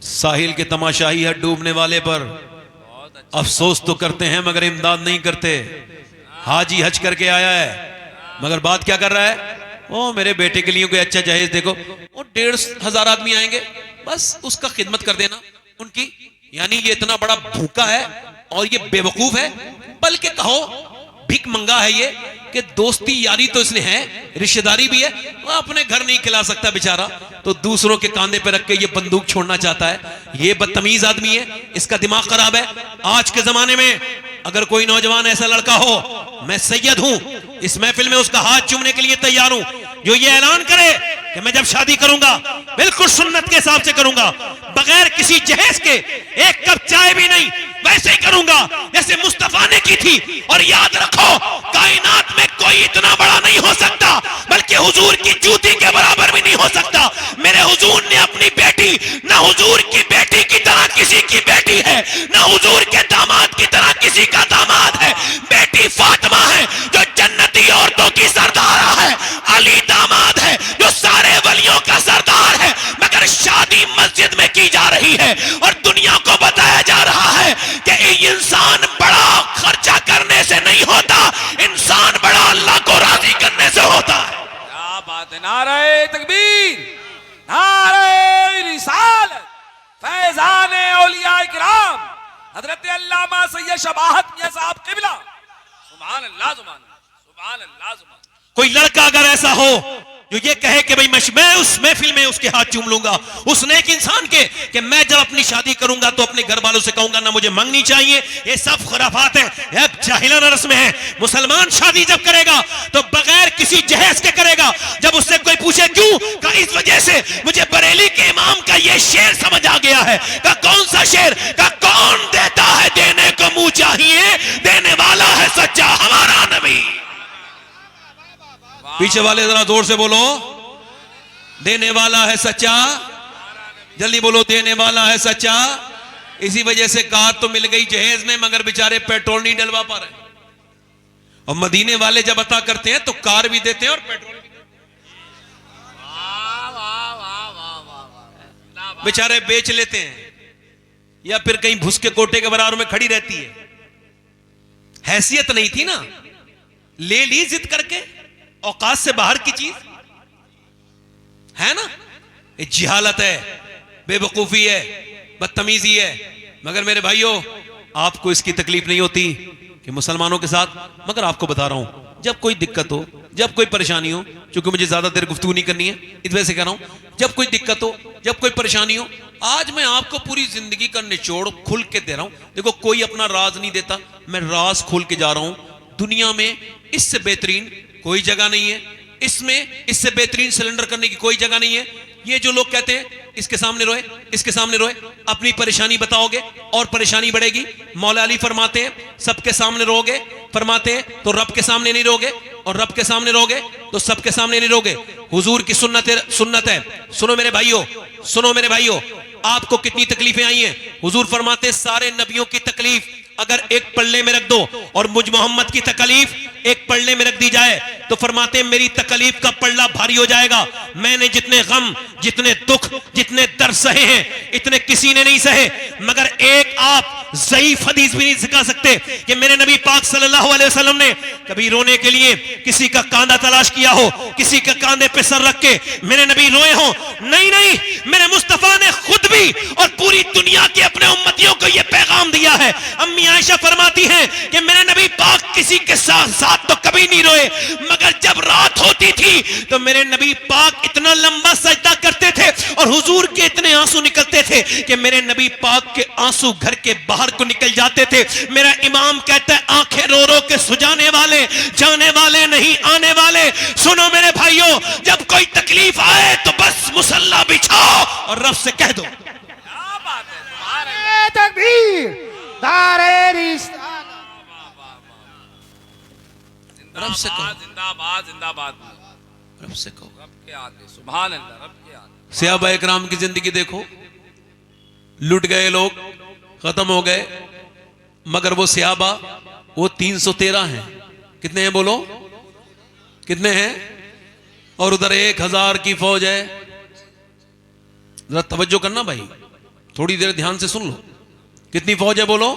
साहिल के तमाशाही है डूबने वाले पर अफसोस तो करते हैं मगर इमदाद नहीं करते। हाजी हज करके आया है मगर बात क्या कर रहा है, ओ मेरे बेटे के लिए कोई अच्छा जहेज देखो, वो 1,500 आदमी आएंगे बस उसका खिदमत कर देना उनकी। यानी ये इतना बड़ा भूखा है और ये बेवकूफ है, बल्कि कहो भिख मंगा है ये कि दोस्ती यारी तो इसने है, रिश्तेदारी भी है, वो अपने घर नहीं खिला सकता बेचारा, तो दूसरों के कांधे पे रख के ये बंदूक छोड़ना चाहता है। ये बदतमीज आदमी है, इसका दिमाग खराब है। आज के जमाने में अगर कोई नौजवान ऐसा लड़का हो, मैं सैयद हूं, इस महफिल में उसका हाथ चूमने के लिए तैयार हूं, जो ये ऐलान करे कि मैं जब शादी करूंगा बिल्कुल सुन्नत के हिसाब से करूंगा, बगैर किसी जहेज के, एक कप चाय भी नहीं, वैसे ही करूंगा जैसे मुस्तफा ने की थी। और याद रखो कायनात में कोई इतना बड़ा नहीं हो सकता, बल्कि हुजूर की जूती के बराबर भी नहीं हो सकता। मेरे हुजूर ने अपनी बेटी, ना हुजूर की बेटी की तरह किसी की बेटी है, ना हुजूर के दामाद की तरह किसी का दामाद है। बेटी फातिमा है जो जन्नती औरतों की सरदारा है, अली दामाद है जो सारे वलियों का सरदार है, मगर शादी मस्जिद में की जा रही है और दुनिया को बताया जा रहा है कि इंसान बड़ा खर्चा करने से नहीं होता, इंसान बड़ा अल्लाह को राजी करने से होता है। क्या बात है, नारे तकबीर, नारे रिसालत, फैजान औलिया किराम हजरत अल्लामा सैयद शबाहत मियां साहब किबला, सुभान अल्लाह, सुभान अल्लाह, सुभान अल्लाह, सुभान। कोई लड़का अगर ऐसा हो जो ये कहे कि भाई मैं उस महफिल में उसके हाथ चूम लूंगा, उस नेक इंसान के, कि मैं जब अपनी शादी करूंगा तो अपने घर वालों से कहूंगा ना मुझे मंगनी चाहिए, ये सब खुराफात है, ये जाहिलाना रस्म है। मुसलमान शादी जब करेगा तो बगैर किसी जहेज के करेगा। जब उससे कोई पूछे क्यों, का इस वजह से मुझे बरेली के इमाम का ये शेर समझ आ गया है। का कौन सा शेर, का कौन देता है देने को मुंह चाहिए, देने वाला है सच्चा हमारा नबी। पीछे वाले जरा जोर से बोलो, देने वाला है सच्चा, जल्दी बोलो, देने वाला है सच्चा। इसी वजह से कार तो मिल गई जहेज में, मगर बेचारे पेट्रोल नहीं डलवा पा रहे। और मदीने वाले जब अता करते हैं तो कार भी देते हैं और पेट्रोल भी देते हैं, बेचारे बेच लेते हैं या फिर कहीं भूस के कोटे के बराबर में खड़ी रहती है। हैसियत नहीं थी ना, ले ली जिद करके, औकात से बाहर की चीज है ना। ये जिहालत है, बेवकूफी है, बदतमीजी है। मगर मेरे भाइयों, आपको इसकी तकलीफ नहीं होती कि मुसलमानों के साथ, मगर आपको बता रहा हूं, जब कोई दिक्कत हो, जब कोई परेशानी हो, क्योंकि मुझे ज्यादा देर गुफ्तगू नहीं करनी है इस वजह से कह रहा हूं, जब कोई दिक्कत हो, जब कोई परेशानी हो, आज मैं आपको पूरी जिंदगी का निचोड़ खुल के दे रहा हूं। देखो, कोई अपना राज नहीं देता, मैं राज खोल के जा रहा हूं। दुनिया में इससे बेहतरीन कोई जगह नहीं है, इसमें इससे बेहतरीन सिलेंडर करने की कोई जगह नहीं है। ये जो लोग कहते हैं इसके सामने रोए, इसके सामने रोए, अपनी परेशानी बताओगे और परेशानी बढ़ेगी। मौला अली फरमाते हैं सबके सामने रोगे, फरमाते हैं तो रब के सामने नहीं रोगे, और रब के सामने रोगे तो सबके सामने नहीं रोगे। हुजूर की सुन्नत है। सुनो मेरे भाइयों, सुनो मेरे भाइयों, आपको कितनी तकलीफें आई हैं। हुजूर फरमाते हैं सारे नबियों की तकलीफ अगर एक पल्ले में रख दो और मुझ मोहम्मद की तकलीफ एक पल्ले में रख दी जाए तो फरमाते हैं मेरी तकलीफ का पल्ला भारी हो जाएगा। मैंने जितने गम, जितने दुख, जितने दर्द सहे हैं, इतने किसी ने नहीं सहे। मगर एक आप ज़ईफ हदीस भी नहीं सिखा सकते कि मेरे नबी पाक सल्लल्लाहु अलैहि वसल्लम ने कभी रोने के लिए किसी का कांधा तलाश किया हो, किसी के कांधे पे सर रख के मेरे नबी रोए हो। नहीं नहीं, मेरे मुस्तफा ने खुद भी और पूरी दुनिया के अपने उम्मतियों को यह पैगाम दिया है। अम्मी आयशा फरमाती हैं कि मेरे नबी पाक किसी के साथ तो कभी नहीं रोए, मगर जब रात होती थी तो मेरे नबी पाक इतना लंबा सजदा करते थे और हुजूर के इतने आंसू निकलते थे कि मेरे नबी पाक के आंसू घर के बाहर को निकल जाते थे। मेरा इमाम कहता है आंखें रो रो के सुजाने वाले, जाने वाले नहीं आने वाले। सुनो मेरे भाइयों, जब कोई तकलीफ आए तो बस मुसल्ला बिछाओ और रब से कह दो, क्या बात है, तकबीर, नारे रिसालत, रब से कहो, जिंदाबाद, जिंदाबाद, रब से कहो। रब के आते, सुभान अल्लाह, रब के आते। सहाबा इकराम की जिंदगी देखो, लुट गए लोग, खत्म हो गए, मगर वो सहाबा वो 313 हैं। कितने हैं बोलो, कितने हैं? और उधर 1000 की फौज है। जरा तवज्जो करना भाई, थोड़ी देर ध्यान से सुन लो, कितनी फौज है बोलो?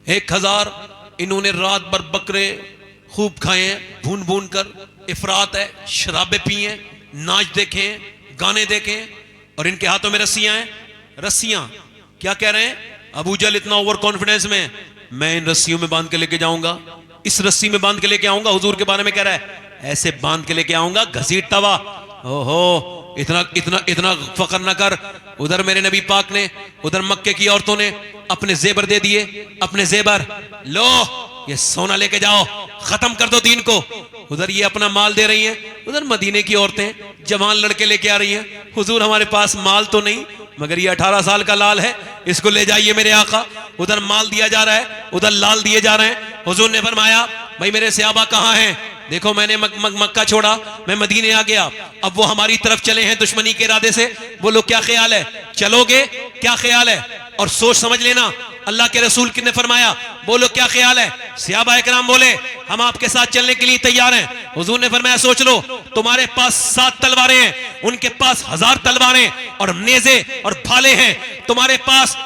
1000। इन्होंने रात भर बकरे खूब खाए हैं, भून भून कर, इफरात है, शराबे पिए, नाच देखे, गाने देखे, और इनके हाथों में रस्सियां हैं। रस्सियां क्या कह रहे हैं? अबू जहल इतना ओवर कॉन्फिडेंस में, मैं इन रस्सियों में बांध के लेके जाऊंगा, इस रस्सी में बांध के लेके आऊंगा। हुजूर के बारे में कह रहा है ऐसे बांध के लेके आऊंगा, घसीटता हुआ। ओहो, इतना इतना इतना फक्र न कर। उधर मेरे नबी पाक ने, उधर मक्के की औरतों ने अपने जेबर दे दिए, अपने जेबर, लो ये सोना लेके जाओ, खत्म कर दो दीन को। उधर ये अपना माल दे रही हैं, उधर मदीने की औरतें जवान लड़के लेके आ रही हैं। हुजूर हमारे पास माल तो नहीं, मगर ये 18 साल का लाल है, इसको ले जाइए मेरे आका। उधर माल दिया जा रहा है, उधर लाल दिए जा रहे हैं। हुजूर ने फरमाया भाई मेरे सहाबा कहां हैं? देखो मैंने मक्का छोड़ा, मैं मदीने आ गया, अब वो हमारी तरफ चले हैं दुश्मनी के इरादे से। बोलो क्या ख्याल है, चलोगे? क्या ख्याल है? और सोच समझ लेना, अल्लाह के रसूल ने फरमाया बोलो क्या ख्याल है? सहाबा इकराम बोले हम आपके साथ चलने के लिए तैयार हैं। हुजूर ने फरमाया सोच लो, तुम्हारे पास 7 तलवारें हैं, उनके पास 1000 तलवारें और नेज़े और भाले हैं। तुम्हारे पास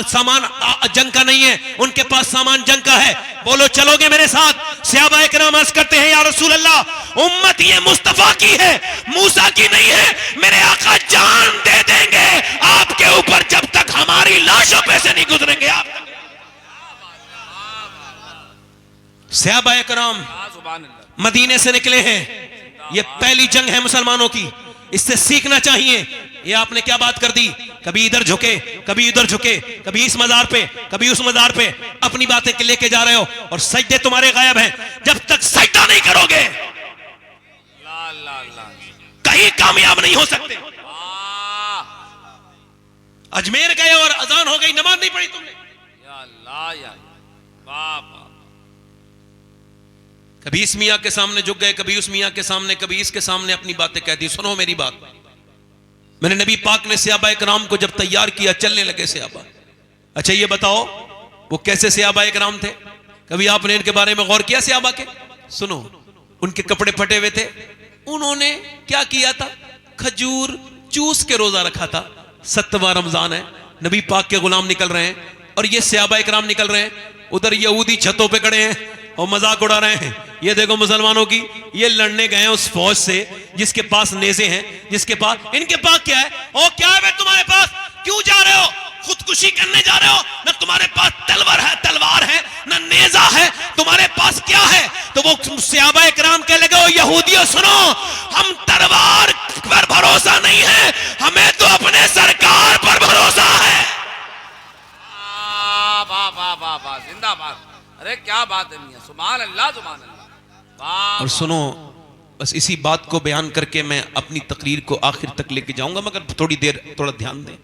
सामान जंग का नहीं है, उनके पास सामान जंग का है। बोलो चलोगे मेरे साथ? सहाबा इकराम अर्ज करते हैं या रसूल अल्लाह, उम्मत ये मुस्तफा की है, मूसा की नहीं है। मेरे आका जान दे देंगे आपके ऊपर जब तक हमारी लाशों पे से नहीं गुजरेंगे आप। सहाबा इकराम मदीने से निकले हैं, ये पहली जंग है मुसलमानों की, इससे सीखना चाहिए। ये आपने क्या बात कर दी, कभी इधर झुके, कभी उधर झुके, कभी इस मजार पे, कभी उस मजार पे, अपनी बातें लेके जा रहे हो और सजदे तुम्हारे गायब हैं। जब तक सजदा नहीं करोगे कहीं कामयाब नहीं हो सकते। अजमेर गए और अजान हो गई, नमाज नहीं पढ़ी तुमने। कभी इस मियां के सामने झुक गए, कभी उस मियां के सामने, कभी इसके सामने अपनी बातें कह दी। सुनो मेरी बात, मेरे नबी पाक ने सहाबा इकराम को जब तैयार किया, चलने लगे सहाबा। अच्छा ये बताओ वो कैसे सहाबा इकराम थे? कभी आपने इनके बारे में गौर किया सहाबा के? सुनो, उनके कपड़े फटे हुए थे, उन्होंने क्या किया था? खजूर चूस के रोजा रखा था। 7वां रमजान है, नबी पाक के गुलाम निकल रहे हैं और ये सहाबा इकराम निकल रहे हैं। उधर यहूदी छतों पे खड़े हैं और मजाक उड़ा रहे हैं, ये देखो मुसलमानों की, ये लड़ने गए हैं उस फौज से जिसके पास नेज़े हैं, जिसके पास, इनके पास क्या है? ओ क्या है तुम्हारे पास? क्यों जा रहे हो? खुदकुशी करने जा रहे हो? न तुम्हारे पास तलवार है, न नेज़ा है, तुम्हारे पास क्या है? तो वो सहाबा इकराम कहने लगे ओ यहूदियों सुनो, हम तलवार पर भरोसा नहीं है, हमें तो अपने सरकार पर भरोसा है। वाह वाह वाह वाह, जिंदाबाद। अरे क्या बात है मियां, सुभान अल्लाह सुभान अल्लाह। और सुनो, बस इसी बात को बयान करके मैं अपनी तकरीर को आखिर तक लेके जाऊंगा, मगर थोड़ी देर थोड़ा ध्यान दें।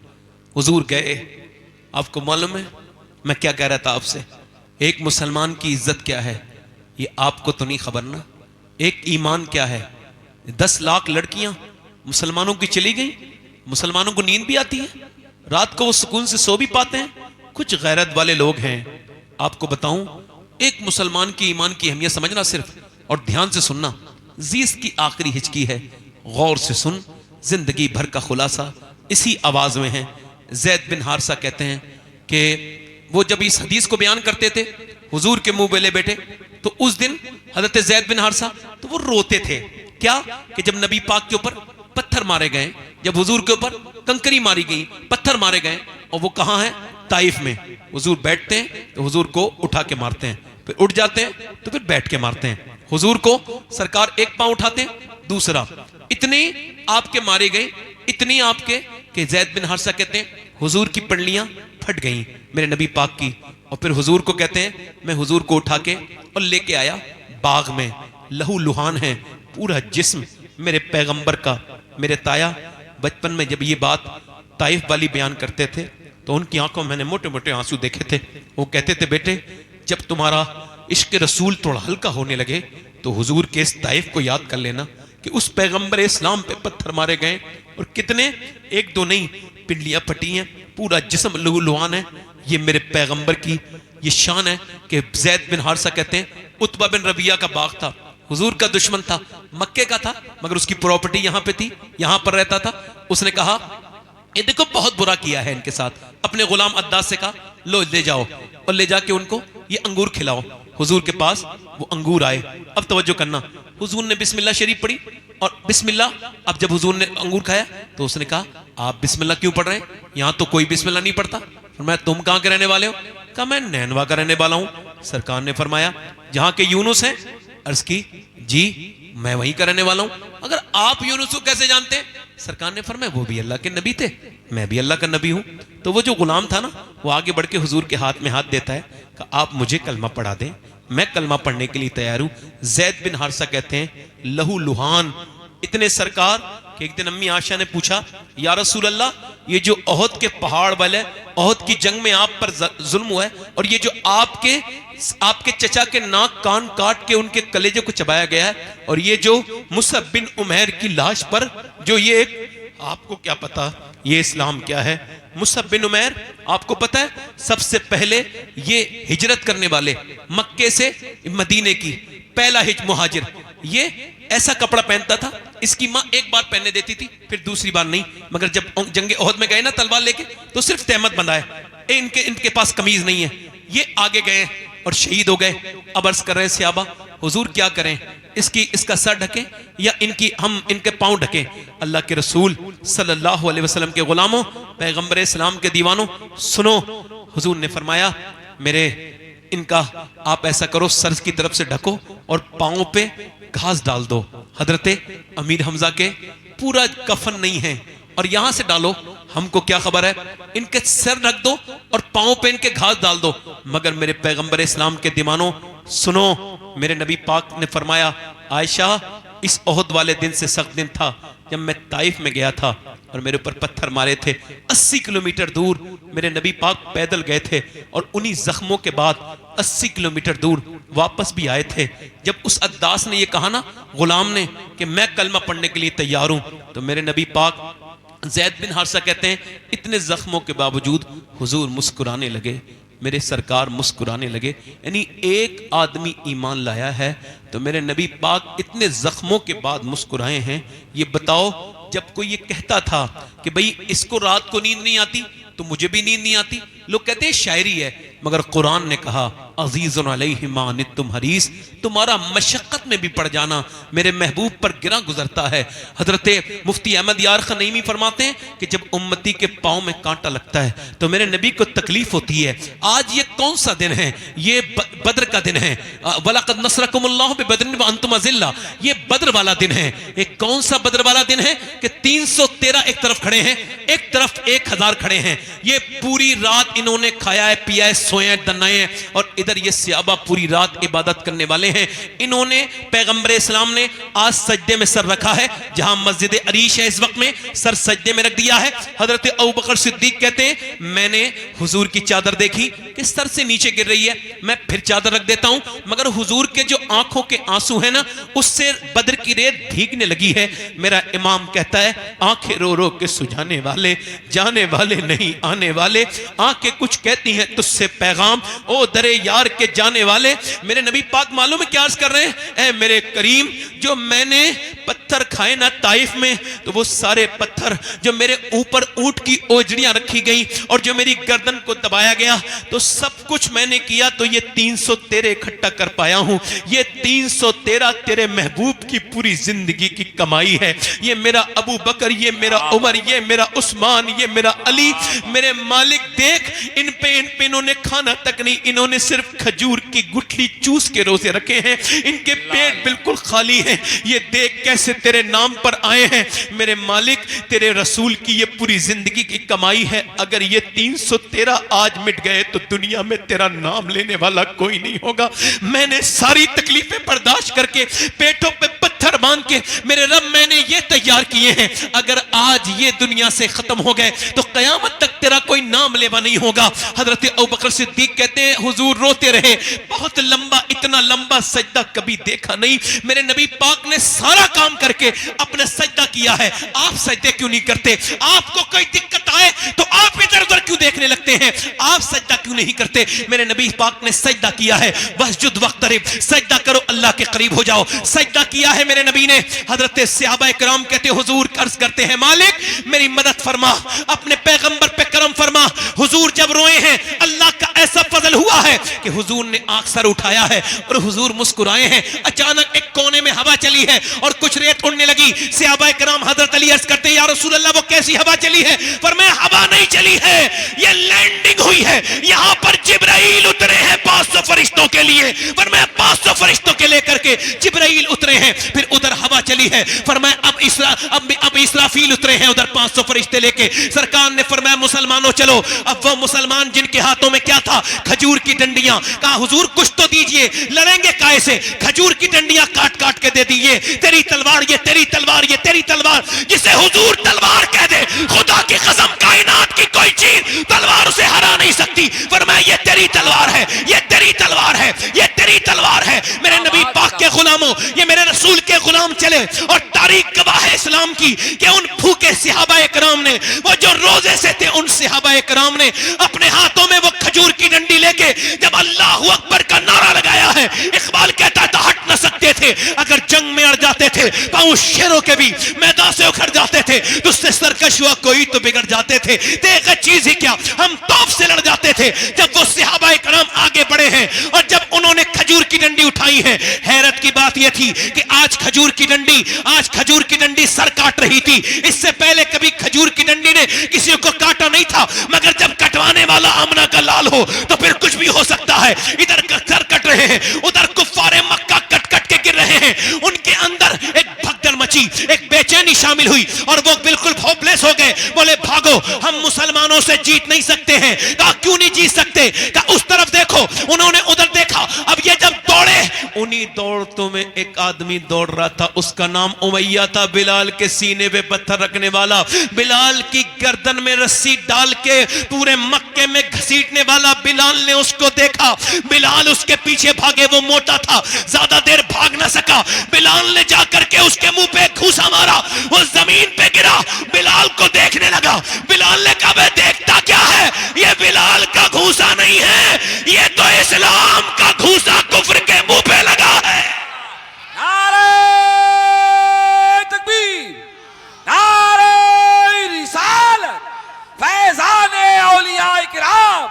हुजूर गए, आपको मालूम है मैं क्या कह रहा था आपसे? एक मुसलमान की इज्जत क्या है ये आपको तो नहीं खबर ना। एक ईमान क्या है? 10 लाख लड़कियां मुसलमानों की चली गई, मुसलमानों को नींद भी आती है, रात को वो सुकून से सो भी पाते हैं। कुछ गैरत वाले लोग हैं, आपको बताऊं, एक मुसलमान की ईमान की अहमियत समझना सिर्फ, और ध्यान से सुनना, जीस की आखिरी हिचकी है, गौर से सुन, जिंदगी भर का खुलासा इसी आवाज में है। ज़ैद बिन हारिसा कहते हैं कि वो जब इस हदीस को बयान करते थे हुजूर के मुंह बेले बेटे, तो उस दिन हजरत ज़ैद बिन हारिसा तो वो रोते थे। क्या कि जब नबी पाक के ऊपर पत्थर मारे गए, जब हुजूर के ऊपर कंकरी मारी गई, पत्थर मारे गए, और वो कहां है? ताइफ में। हुजूर बैठते हैं तो हुजूर को उठा के मारते हैं, फिर उठ जाते हैं तो फिर बैठ के मारते हैं। हुजूर को सरकार एक पांव उठाते हैं, दूसरा, इतने आपके मारे गए, इतनी आपके कि ज़ैद बिन हारिसा कहते हैं हुजूर की पंडलियां फट गई मेरे नबी पाक की। और फिर हुजूर को कहते हैं मैं हुजूर को उठा के और लेके आया बाग में, लहू लुहान है पूरा जिस्म मेरे पैगंबर का। मेरे ताया बचपन में जब ये बात ताइफ वाली बयान करते थे तो उनकी आंखों में मैंने मोटे मोटे आंसू देखे थे। वो कहते थे बेटे जब तुम्हारा इश्क रसूल थोड़ा हल्का होने लगे तो हुजूर के इस ताइफ को याद कर लेना कि उस पैगंबर इस्लाम पे पत्थर मारे गए और कितने, एक दो नहीं, पिंडलियां फटी हैं, पूरा जिस्म लहूलुहान है। ये मेरे पैगंबर की ये शान है कि ज़ैद बिन हारिसा कहते हैं उतबा बिन रबिया का बाग था, हुजूर का दुश्मन था, मक्के का था, मगर उसकी प्रॉपर्टी यहां पे थी, यहां पर रहता था। उसने कहा ये देखो बहुत बुरा किया है इनके साथ। अपने गुलाम अद्दास से कहा लो ले जाओ और ले जाके उनको ये अंगूर खिलाओ। हुजूर के पास वो अंगूर आए। अब तवज्जो करना, हुजूर ने बिस्मिल्लाह शरीफ पढ़ी और बिस्मिल्लाह। अब जब हुजूर ने अंगूर खाया तो उसने कहा आप बिस्मिल्लाह क्यों पढ़ रहे हैं, यहाँ तो कोई बिस्मिल्लाह नहीं पढ़ता। फरमाया तुम कहाँ के रहने वाले हो? कहा मैं नैनवा का रहने वाला हूँ। सरकार ने फरमाया जहाँ के यूनुस हैं? अर्ज की जी मैं वहीं का रहने वाला हूँ। अगर आप यूनुस को कैसे जानते हैं? सरकार ने फरमाया वो भी अल्लाह के नबी थे, मैं भी अल्लाह का नबी हूं। तो वो जो गुलाम था ना, वो आगे बढ़ के हुजूर के हाथ में हाथ देता है कि आप मुझे कलमा पढ़ा दें, मैं कलमा पढ़ने के लिए तैयार हूं। जैद बिन हारिसा कहते हैं लहू लुहान, इतने सरकार कि एक दिन अम्मी आशा ने पूछा या रसूल अल्लाह, ये जो ओहद के पहाड़ वाले, ओहद की जंग में आप पर जुल्म हुआ है और ये जो आपके चचा के नाक कान काट के उनके कलेजे को चबाया गया है, और ये जो मुसअब बिन उमैर की लाश पर जो ये एक, आपको क्या पता ये इस्लाम क्या है? मुसअब बिन उमैर आपको पता है सबसे पहले ये हिजरत करने वाले, मक्के से मदीने की पहला मुहाजिर। ये ऐसा कपड़ा पहनता था, इसकी माँ एक बार पहनने देती थी फिर दूसरी बार नहीं, मगर जब जंगे ओहद में गए ना तलवार लेके तो सिर्फ तहमत बंधा है, इनके पास कमीज नहीं है। ये आगे गए और शहीद हो गए। अब अर्ज कर रहे हैं सहाबा हुजूर क्या करें, इसका सर ढके या हम इनके पांव ढके? अल्लाह के रसूल सल्लल्लाहु अलैहि वसल्लम के गुलामों, पैगंबर इस्लाम के दीवानों सुनो, हुजूर ने फरमाया मेरे इनका आप ऐसा करो सर की तरफ से ढको और पांव पे घास डाल दो। हजरते अमीर हमजा के पूरा कफन नहीं है और यहां से डालो, हमको क्या खबर है, इनके सर ढक दो और पांव पे इनके घास डाल दो। मगर मेरे पैगंबर इस्लाम के दीवानों सुनो, मेरे नबी पाक ने फरमाया आयशा इस ओहद वाले दिन से सख्त दिन था जब मैं ताइफ में गया था और मेरे ऊपर पत्थर मारे थे। 80 किलोमीटर दूर मेरे नबी पाक पैदल गए थे और उन्हीं जख्मों के बाद 80 किलोमीटर दूर वापस भी आए थे। जब उस अद्दास ने ये कहा ना गुलाम ने कि मैं कलमा पढ़ने के लिए तैयार हूं, तो मेरे नबी पाक जैद बिन हारिसा कहते हैं इतने जख्मों के बावजूद हुजूर मुस्कुराने लगे, मेरे सरकार मुस्कुराने लगे। यानी एक आदमी ईमान लाया है तो मेरे नबी पाक इतने जख्मों के बाद मुस्कुराए हैं। ये बताओ जब कोई ये कहता था कि भाई इसको रात को नींद नहीं आती तो मुझे भी नींद नहीं आती, लोग कहते हैं शायरी है, मगर कुरान ने कहा अजीजुन अलैहि मा अनित्तुम हरीस, तुम्हारा मशक्कत में भी पड़ जाना मेरे महबूब पर गिरा गुजरता है। हजरत मुफ्ती अहमद यार खनईमी फरमाते हैं कि जब उम्मती के पाँव में कांटा लगता है तो मेरे नबी को तकलीफ होती है। आज ये कौन सा दिन है? ये बद्र का दिन है। वलक़द नसरकुमुल्लाहु बिबद्रिन व अंतुम अज़िल्ला, ये बद्र वाला दिन है। एक कौन सा बद्र वाला दिन है कि 313 एक तरफ खड़े हैं, एक तरफ 1000 खड़े हैं। ये पूरी रात इन्होंने खाया है, पिया है, सोए हैं, दनाए हैं, और इधर ये सहाबा पूरी रात इबादत करने वाले हैं। इन्होंने पैगंबर इस्लाम ने आज सजदे में सर रखा है, जहां मस्जिद अरीश है इस वक्त में सर सजदे में रख दिया है। हजरत अबू बकर सिद्दीक कहते हैं मैंने हुजूर की चादर देखी कि सर से नीचे गिर रही है, मैं फिर चादर रख देता हूं, मगर हुजूर के जो आंखों के आंसू है ना उससे बद्र की रेत भीगने लगी है। मेरा इमाम कहता है आंखें रो रो के सुझाने वाले, जाने वाले नहीं आने वाले, आंखें कुछ कहती हैं तुझसे पैगाम, ओ दरे यार के जाने वाले। मेरे नबी पाक मालूम है क्या अर्ज कर रहे हैं, ऐ मेरे करीम जो मैंने पत्थर खाए ना ताइफ में, तो वो सारे पत्थर जो मेरे ऊपर ऊंट की ओजड़ियां रखी गई और जो मेरी गर्दन को दबाया गया, तो सब कुछ मैंने किया तो ये 313 इकट्ठा कर पाया हूं। ये 313 तेरे महबूब की पूरी जिंदगी की कमाई है। ये मेरा अबू बकर, ये मेरा उमर, ये मेरा उस्मान, ये मेरा अली, मेरे मालिक देख इन पे इन्होंने खाना तक नहीं, इन्होंने सिर्फ खजूर की गुठली चूस के रोजे रखे हैं, इनके पेट बिल्कुल खाली हैं। ये देख कैसे तेरे नाम पर आए हैं। मेरे मालिक तेरे रसूल की ये पूरी जिंदगी की कमाई है। अगर ये 313 आज मिट गए तो दुनिया में तेरा नाम लेने वाला कोई नहीं होगा। मैंने सारी तकलीफें बर्दाश्त करके पेटों पे पत्थर बांध के मेरे रब मैंने ये तैयार किए हैं, अगर आज ये दुनिया से खत्म हो गए तो कयामत तक तेरा कोई नाम लेवा नहीं होगा। हजरत अबू बकर सिद्दीक कहते हैं हुजूर रोते रहे, बहुत लंबा, इतना लंबा सजदा कभी देखा नहीं। मेरे नबी पाक ने सारा काम करके अपने सजदा किया है, आप सजदे क्यों नहीं करते? आपको कोई दिक्कत आए तो आप इधर उधर क्यों देखने पूछने लगते हैं आप सजदा क्यों नहीं करते? मेरे नबी पाक ने सजदा किया है, वस्जुद वक्तरिब, सजदा करो अल्लाह के करीब हो जाओ, सजदा किया है मेरे नबी ने। हजरत सहाबा इकराम कहते हुजूर अर्ज करते हैं मालिक मेरी मदद फरमा, अपने पैगंबर पे करम फरमा। हुजूर जब रोए हैं अल्लाह का ऐसा फजल हुआ है कि हुजूर ने आंख सर उठाया है और हुजूर मुस्कुराए हैं। अचानक एक कोने में हवा चली है और कुछ रेत उड़ने लगी। सहाबा इकराम हजरत अली अर्ज करते हैं या रसूल अल्लाह वो कैसी हवा चली है? फरमाया हवा नहीं चली है, ये लैंडिंग हुई है, यहाँ पर जिब्राइल उतरे हैं 500 फरिश्तों के लिए। फरमाया 500 फरिश्तों के लेकर के जिब्राइल उतरे हैं, फिर उधर हवा चली है। फरमाया अब इसराफील उतरे हैं उधर 500 फरिश्ते लेके। सरकार ने फरमाया मुसलमानों चलो। अब वो मुसलमान जिनके हाथों में क्या था? खजूर की डंडियां। कहा हुजूर कुछ तो दीजिए, लड़ेंगे काय से? खजूर की डंडियां काट काट के दे दीजिए। तेरी तलवार, ये तेरी तलवार, ये तेरी तलवार। जिसे हुजूर तलवार कह दे, खुदा की कसम कायनात की कोई चीज तलवार उसे हरा नहीं सकती। फरमाया ये तेरी तलवार है, ये तेरी तलवार है, ये तेरी तलवार है। मेरे नबी पाक के गुलामों, ये मेरे रसूल के गुलाम चले और तारीख गवाह है इस्लाम की कि उन भूखे सहाबा इकराम ने, वो जो रोजे से थे, उन सहाबा इकराम ने अपने हाथों में वो खजूर की डंडी लेके जब अल्लाहू अकबर का नारा लगाया है, इकबाल कहता था हट न सकते थे। अगर जंग में अड़ जाते थे पांव शेरों के भी मैदान से उखड़ जाते थे, तुझसे सरकश हुआ कोई तो बिगड़ जाते थे। एक चीज ही क्या, हम तौफ से लड़ जाते थे। जब वो सहाबा इकराम आगे बढ़े हैं और जब उन्होंने खजूर की डंडी उठाई है, हैरत की बात यह थी कि आज खजूर की डंडी सर काट रही थी। इससे पहले कभी खजूर की डंडी ने किसी को काटा नहीं था, मगर जब कटवाने वाला आमना का लाल हो तो फिर कुछ भी हो सकता है। इधर सर कट रहे हैं, उधर कुफ्फारे मक्का कट कट के गिर रहे हैं। उनके अंदर एक भगदड़ मची, एक बेचैनी शामिल हुई और वो बिल्कुल होपलेस हो गए। बोले भागो, हम मुसलमानों से जीत नहीं सकते हैं। कहा क्यों नहीं जीत सकते? कहा उस तरफ देखो। उन्होंने उधर देखा। अब ये जब दौड़े, उन्हीं दौड़तों में एक आदमी दौड़ रहा था, उसका नाम उमैया था, बिलाल के सीने पे पत्थर रखने वाला, बिलाल की गर्दन में रस्सी डाल के पूरे मक्के में घसीटने वाला। बिलाल ने उसको देखा, बिलाल उसके पीछे भागे। वो मोटा था, ज्यादा देर भाग ना सका। बिलाल ने जाकर के उसके मुंह पे घूसा मारा, वो जमीन पे गिरा। बिलाल को देखने लगा। बिलाल ने कहा देखता क्या है? ये बिलाल का घूसा नहीं है, ये तो इस्लाम का घूसा कुफ्र के मुंह पे लगा है। नारे तकबीर, नारे रिसालत, फैज़ाने औलियाए किराम।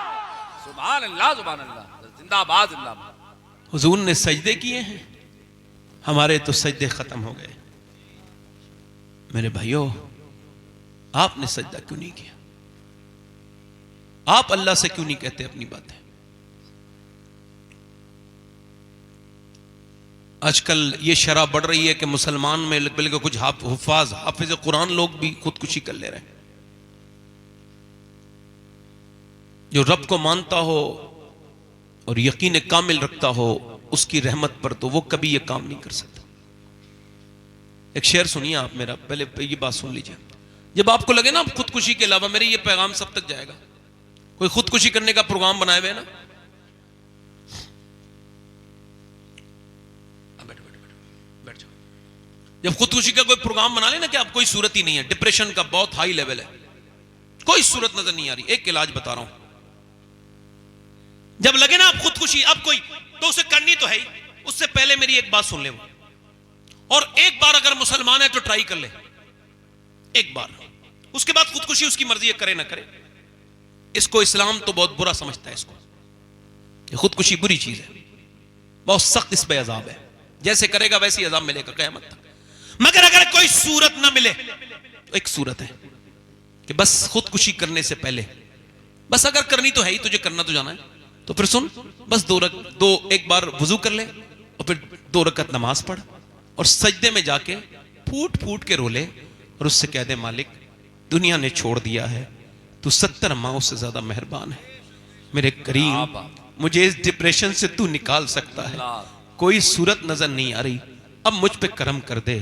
सुभान अल्लाह, सुभान अल्लाह, जिंदाबाद जिंदाबाद। हुजूर ने सजदे किए हैं, हमारे तो सजदे खत्म हो गए। मेरे भाइयों, आपने सजदा क्यों नहीं किया? आप अल्लाह से क्यों नहीं कहते अपनी बातें? आजकल ये शराब बढ़ रही है कि मुसलमान में बल्कि कुछ हुफ्फाज हाफिज कुरान लोग भी खुदकुशी कर ले रहे हैं। जो रब को मानता हो और यकीन कामिल रखता हो उसकी रहमत पर, तो वो कभी ये काम नहीं कर सकता। एक शेर सुनिए आप मेरा, पहले ये बात सुन लीजिए। जब आपको लगे ना खुदकुशी के अलावा, मेरे ये पैगाम सब तक जाएगा, कोई खुदकुशी करने का प्रोग्राम बनाए हुए ना, बैठ जाओ। जब खुदकुशी का कोई प्रोग्राम बना लेना कि आप कोई सूरत ही नहीं है, डिप्रेशन का बहुत हाई लेवल है, कोई सूरत नजर नहीं आ रही, एक इलाज बता रहा हूं। जब लगे ना आप खुदकुशी, अब कोई तो उसे करनी तो है ही, उससे पहले मेरी एक बात सुन ले वो, और एक बार अगर मुसलमान है तो ट्राई कर ले एक बार, उसके बाद खुदकुशी उसकी मर्जी है, करे ना करे। इसको इस्लाम तो बहुत बुरा समझता है, इसको खुदकुशी बुरी चीज है, बहुत सख्त इस पे अजाब है, जैसे करेगा वैसे ही अजाब मिलेगा क़यामत तक। मगर अगर कोई सूरत ना मिले तो एक सूरत है कि बस खुदकुशी करने से पहले, बस अगर करनी तो है ही, तुझे करना तो जाना है, तो फिर सुन, बस एक बार वुजू कर ले और फिर 2 रकत नमाज पढ़ और सजदे में जाके फूट फूट के रो ले और उससे कह दे मालिक दुनिया ने छोड़ दिया है, तू 70 माओं से ज्यादा मेहरबान है, मेरे करीम मुझे इस डिप्रेशन से तू निकाल सकता है, कोई सूरत नजर नहीं आ रही, अब मुझ पे करम कर दे।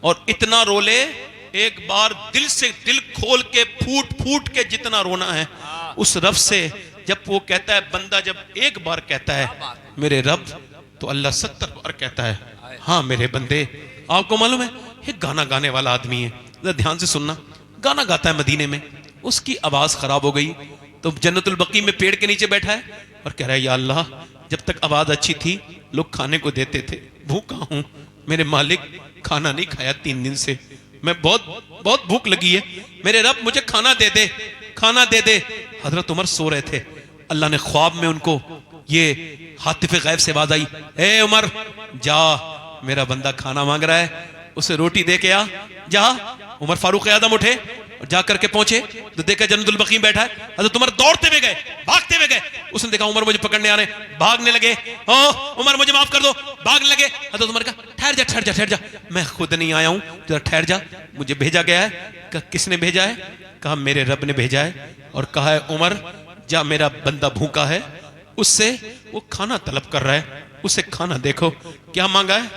और इतना रो ले एक बार, दिल से दिल खोल के फूट फूट के जितना रोना है उस रब से। जब वो कहता है बंदा, जब एक बार कहता है मेरे रब, तो अल्लाह 70 बार कहता है हाँ मेरे बंदे। आपको मालूम है एक गाना गाने वाला आदमी है, ध्यान से सुनना, गाना गाता है मदीने में, उसकी आवाज खराब हो गई, तो जन्नतुल बकी में पेड़ के नीचे बैठा है और कह रहा है या अल्लाह, जब तक आवाज अच्छी थी लोग खाने को देते थे, भूखा हूं मेरे मालिक, खाना नहीं खाया 3 दिन से, मैं बहुत भूख लगी है, मेरे रब मुझे खाना दे दे, खाना दे दे। हजरत उमर सो रहे थे, अल्लाह ने ख्वाब में उनको ये हातिफ गैब से आवाज आई, ए उमर जा, मेरा बंदा खाना मांग रहा है, उसे रोटी दे के आ, जा। उमर फारूक आजम उठे और जाकर के पहुंचे तो देखा जन्नतुल बकी बैठा है। हजरत उमर दौड़ते हुए गए, भागते हुए गए, उसने देखा उमर मुझे पकड़ने आ रहे, भागने लगे, ओ उमर मुझे माफ कर दो, भागने लगे। हजरत उमर कहा ठहर जा ठहर जा ठहर जा, मैं खुद नहीं आया हूं, जरा ठहर जा, मुझे भेजा गया है। कहा किसने भेजा है? कहा मेरे रब ने भेजा है और कहा है उमर जा, मेरा बंदा भूखा है, उससे वो खाना तलब कर रहा है, उसे खाना देखो। क्या मांगा है?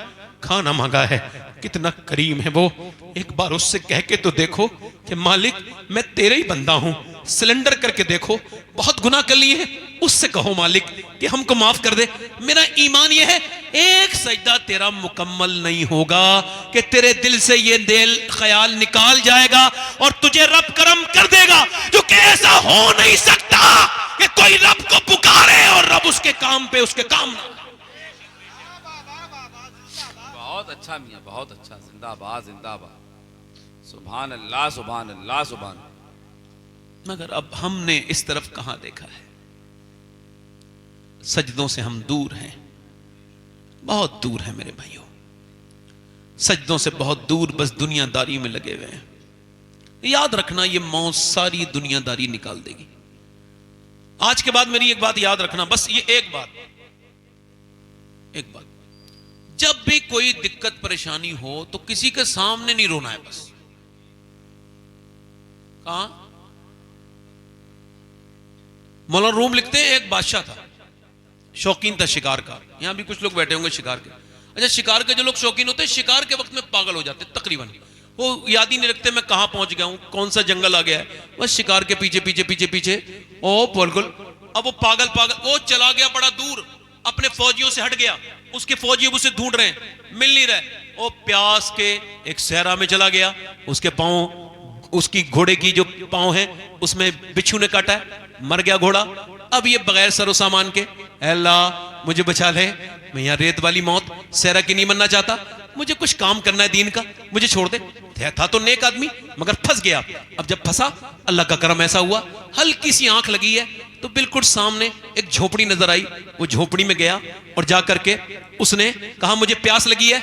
खाना मांगा है। कितना करीम है वो, एक बार उससे कह के तो देखो कि मालिक मैं तेरे ही बंदा हूं, सिलेंडर करके देखो, बहुत गुनाह कर लिए हैं, उससे कहो मालिक कि हमको माफ कर दे। मेरा ईमान यह है एक सजदा तेरा मुकम्मल नहीं होगा कि तेरे दिल से ये दिल ख्याल निकाल जाएगा और तुझे रब करम कर देगा, जो कि ऐसा हो नहीं सकता कि कोई रब को पुकारे और रब उसके काम पे उसके काम ना। बहुत अच्छा मियां, बहुत अच्छा, जिंदाबाद जिंदाबाद, सुभान अल्लाह सुभान अल्लाह सुभान। मगर अब हमने इस तरफ कहां देखा है? सजदों से हम दूर हैं, बहुत दूर है मेरे भाइयों, सजदों से बहुत दूर, बस दुनियादारी में लगे हुए हैं। याद रखना ये मौत सारी दुनियादारी निकाल देगी। आज के बाद मेरी एक बात याद रखना, बस ये एक बात, जब भी कोई दिक्कत परेशानी हो तो किसी के सामने नहीं रोना है। बस कहां मौलाना रूम लिखते हैं, एक बादशाह था, शौकीन था शिकार का। यहां भी कुछ लोग बैठे होंगे शिकार के। अच्छा, शिकार के जो लोग शौकीन होते हैं शिकार के वक्त में पागल हो जाते तकरीबन, वो याद ही नहीं रखते मैं कहां पहुंच गया हूं, कौन सा जंगल आ गया है, बस शिकार के पीछे पीछे पीछे पीछे ओ बिल्कुल। अब वो पागल वो चला गया बड़ा दूर, अपने फौजियों से हट गया, उसके फौजी उसे ढूंढ रहे हैं, मिल नहीं रहे। वो प्यास के एक सहरा में चला गया, उसके पांव, उसकी घोड़े की जो पांव है उसमें बिच्छू ने काटा है, मर गया घोड़ा। अब ये बगैर सरो सामान के, अल्लाह मुझे बचा ले, मैं यहाँ रेत वाली मौत सहरा की नहीं मरना चाहता, मुझे कुछ काम करना है दीन का, मुझे छोड़ दे। था तो नेक आदमी मगर फंस गया। अब जब फंसा अल्लाह का करम ऐसा हुआ, हल्की सी आंख लगी है तो बिल्कुल सामने एक झोपड़ी नजर आई, वो झोपड़ी में गया और जाकर के उसने कहा मुझे प्यास लगी है,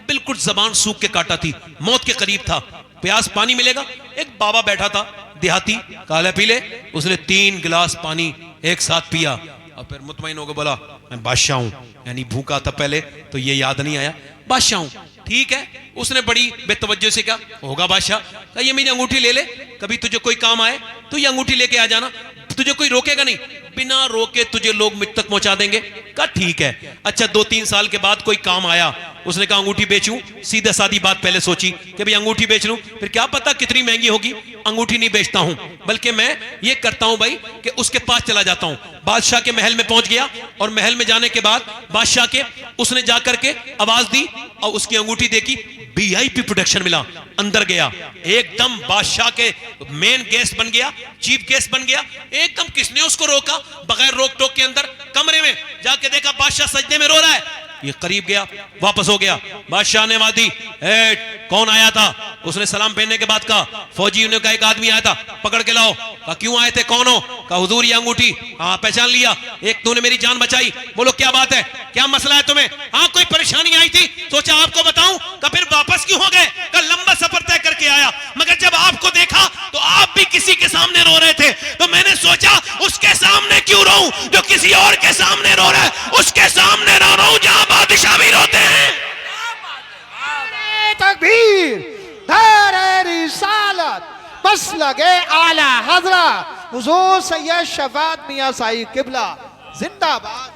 बिल्कुल जबान सूख के काटा थी, मौत के करीब था, प्यास पानी मिलेगा। एक बाबा बैठा था देहाती, काला पी ले, उसने 3 गिलास पानी एक साथ पिया और फिर मुतमईन होकर बोला मैं बादशाह हूं, यानी भूखा था पहले तो ये याद नहीं आया, बादशाह हूं। ठीक है, उसने बड़ी बेतवज्जो से कहा होगा बादशाह, कहा ये मेरी अंगूठी ले ले, कभी तुझे कोई काम आए तो ये अंगूठी लेके आ जाना, तुझे कोई रोकेगा नहीं, बिना रोके तुझे लोग मुझ तक पहुंचा देंगे। कहा ठीक है। अच्छा 2-3 साल के बाद कोई काम आया, उसने कहा अंगूठी बेचूं, सीधा सादी बात पहले सोची कि भाई अंगूठी बेच लूं, फिर क्या पता कितनी महंगी होगी, अंगूठी नहीं बेचता हूं, बल्कि मैं ये करता हूं भाई कि उसके पास चला जाता हूं। बादशाह के महल में पहुंच गया और महल में जाने के बाद बादशाह के उसने जाकर के आवाज दी और उसकी अंगूठी देखी, वीआईपी प्रोटेक्शन मिला, अंदर गया, एकदम बादशाह के मेन गेस्ट बन गया, चीफ गेस्ट बन गया एकदम। किसने उसको रोका? बगैर रोक टोक के अंदर कमरे में जाके देखा बादशाह सजदे में रो रहा है, ये करीब गया, वापस हो गया। बादशाह ने आवाज दी, कौन आया था? उसने सलाम पहनने के बाद कहा फौजी ने कहा एक आदमी आया था, पकड़ के लाओ। कहा क्यों आए थे, कौन हो? कहा हुजूर ये अंगूठी। हाँ पहचान लिया, एक तूने मेरी जान बचाई, बोलो क्या बात है, क्या मसला है तुम्हें? हाँ कोई परेशानी आई थी, सोचा आपको बताऊं। कहा फिर वापस क्यों हो गए? कहा लंबा सफर तय करके आया, मगर जब आपको देखा तो आप भी किसी के सामने रो रहे थे, तो मैंने सोचा उसके सामने क्यों रोऊं जो किसी और के सामने रो रहा है, उसके सामने ना रोऊं जहां बादशाह भी रोते हैं। तकबीर, नारे रिसालत, बस लगे आला हजरत हुजूर सैयद शफात मियां साहिब किबला जिंदाबाद।